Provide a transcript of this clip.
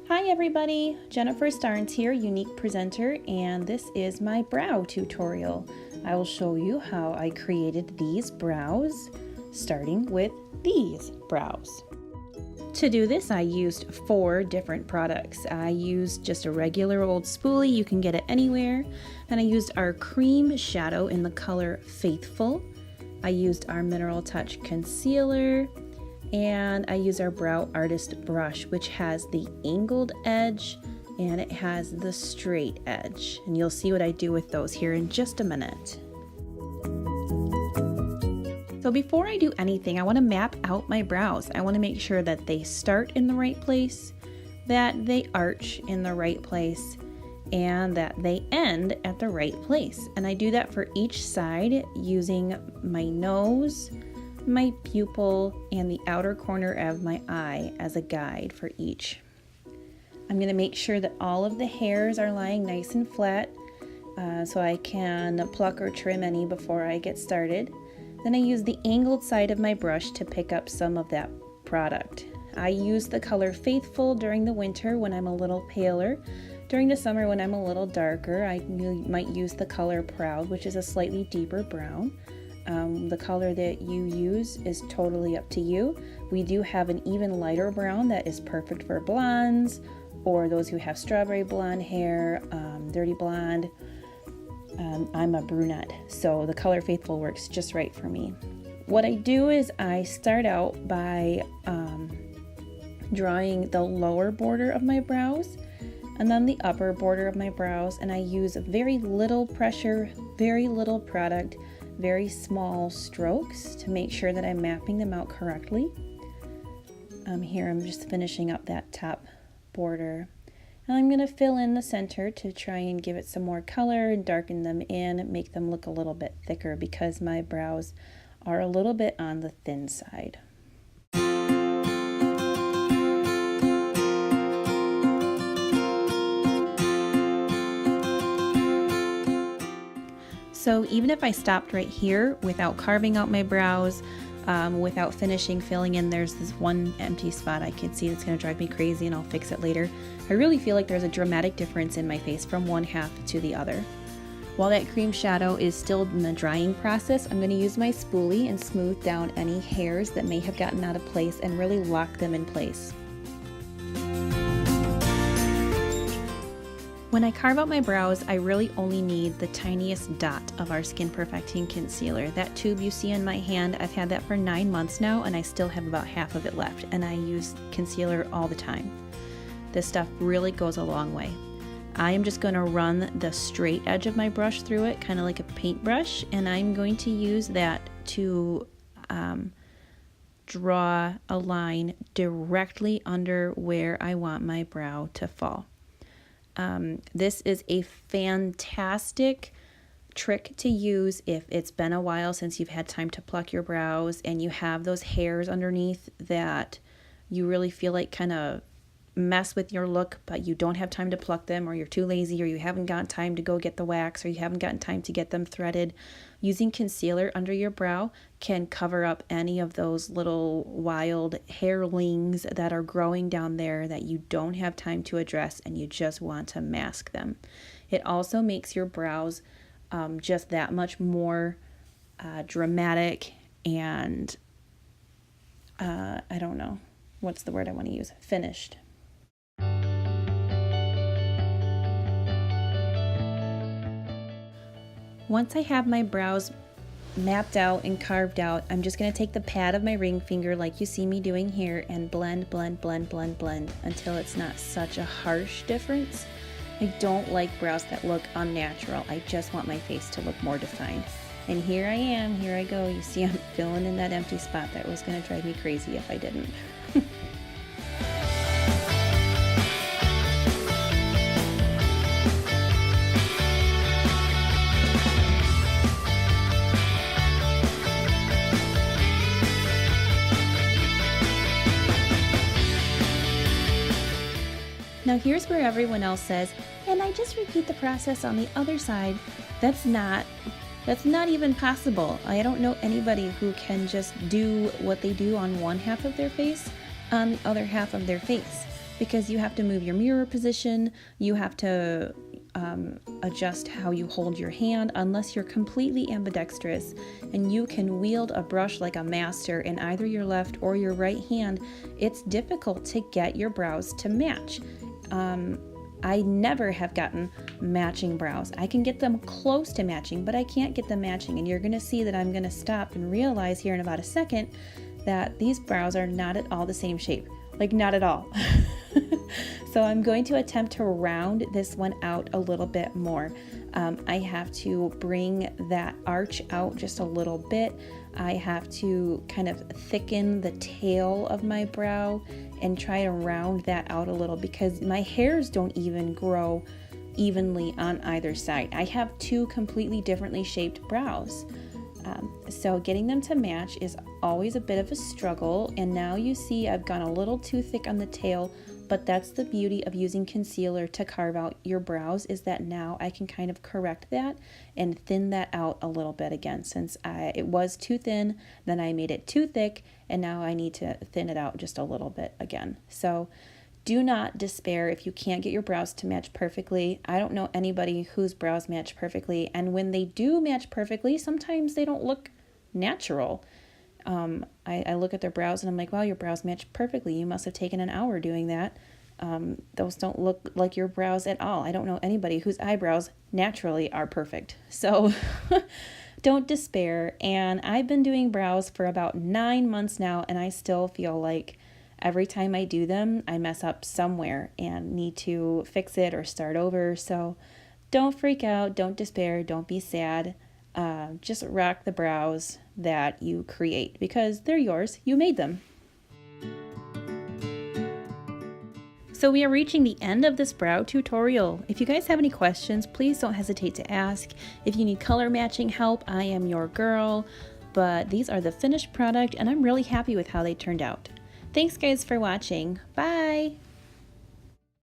Hi everybody, Jennifer Starnes here, unique presenter, and this is my brow tutorial. I will show you how I created these brows, starting with these brows. To do this, I used 4 different products. I used just a regular old spoolie, you can get it anywhere. Then I used our cream shadow in the color Faithful. I used our Mineral Touch concealer. And I use our Brow Artist brush, which has the angled edge and it has the straight edge. And you'll see what I do with those here in just a minute. So before I do anything, I want to map out my brows. I want to make sure that they start in the right place, that they arch in the right place, and that they end at the right place. And I do that for each side using my nose, my pupil, and the outer corner of my eye as a guide for each. I'm going to make sure that all of the hairs are lying nice and flat so I can pluck or trim any before I get started. Then I use the angled side of my brush to pick up some of that product. I use the color Faithful during the winter when I'm a little paler. During the summer when I'm a little darker, I might use the color Proud, which is a slightly deeper brown. The color that you use is totally up to you. We do have an even lighter brown that is perfect for blondes or those who have strawberry blonde hair, dirty blonde. I'm a brunette, so the color Faithful works just right for me. What I do is I start out by drawing the lower border of my brows and then the upper border of my brows, and I use very little pressure, very little product, very small strokes to make sure that I'm mapping them out correctly. Here I'm just finishing up that top border. And I'm going to fill in the center to try and give it some more color and darken them in, make them look a little bit thicker because my brows are a little bit on the thin side. So even if I stopped right here without carving out my brows, without finishing filling in, there's this one empty spot I can see that's going to drive me crazy, and I'll fix it later. I really feel like there's a dramatic difference in my face from one half to the other. While that cream shadow is still in the drying process, I'm going to use my spoolie and smooth down any hairs that may have gotten out of place and really lock them in place. When I carve out my brows, I really only need the tiniest dot of our Skin Perfecting Concealer. That tube you see in my hand, I've had that for 9 months now and I still have about half of it left, and I use concealer all the time. This stuff really goes a long way. I am just going to run the straight edge of my brush through it, kind of like a paintbrush, and I'm going to use that to draw a line directly under where I want my brow to fall. This is a fantastic trick to use if it's been a while since you've had time to pluck your brows and you have those hairs underneath that you really feel like kind of mess with your look, but you don't have time to pluck them, or you're too lazy, or you haven't gotten time to go get the wax, or you haven't gotten time to get them threaded. Using concealer under your brow can cover up any of those little wild hairlings that are growing down there that you don't have time to address and you just want to mask them. It also makes your brows just that much more dramatic and I don't know what's the word I want to use, finished. Once I have my brows mapped out and carved out, I'm just going to take the pad of my ring finger like you see me doing here and blend, blend, blend, blend, blend until it's not such a harsh difference. I don't like brows that look unnatural. I just want my face to look more defined. And here I am, here I go. You see I'm filling in that empty spot that was going to drive me crazy if I didn't. Now here's where everyone else says, and I just repeat the process on the other side. That's not even possible. I don't know anybody who can just do what they do on one half of their face on the other half of their face. because you have to move your mirror position, you have to adjust how you hold your hand unless you're completely ambidextrous and you can wield a brush like a master in either your left or your right hand. It's difficult to get your brows to match. I never have gotten matching brows. I can get them close to matching, but I can't get them matching, and you're going to see that I'm going to stop and realize here in about a second that these brows are not at all the same shape. Like, not at all. So I'm going to attempt to round this one out a little bit more. I have to bring that arch out just a little bit. I have to kind of thicken the tail of my brow and try to round that out a little, because my hairs don't even grow evenly on either side. I have two completely differently shaped brows. So getting them to match is always a bit of a struggle, and now you see I've gone a little too thick on the tail, but that's the beauty of using concealer to carve out your brows, is that now I can kind of correct that and thin that out a little bit again, since it was too thin, then I made it too thick, and now I need to thin it out just a little bit again. So do not despair if you can't get your brows to match perfectly. I don't know anybody whose brows match perfectly, and when they do match perfectly, sometimes they don't look natural. I look at their brows and I'm like, wow, your brows match perfectly. You must have taken an hour doing that. Those don't look like your brows at all. I don't know anybody whose eyebrows naturally are perfect. So don't despair. And I've been doing brows for about 9 months now, and I still feel like every time I do them, I mess up somewhere and need to fix it or start over. So don't freak out, don't despair, don't be sad. Just rock the brows that you create, because they're yours. You made them. So we are reaching the end of this brow tutorial. If you guys have any questions, please don't hesitate to ask. If you need color matching help, I am your girl. But these are the finished product, and I'm really happy with how they turned out. Thanks guys for watching. Bye!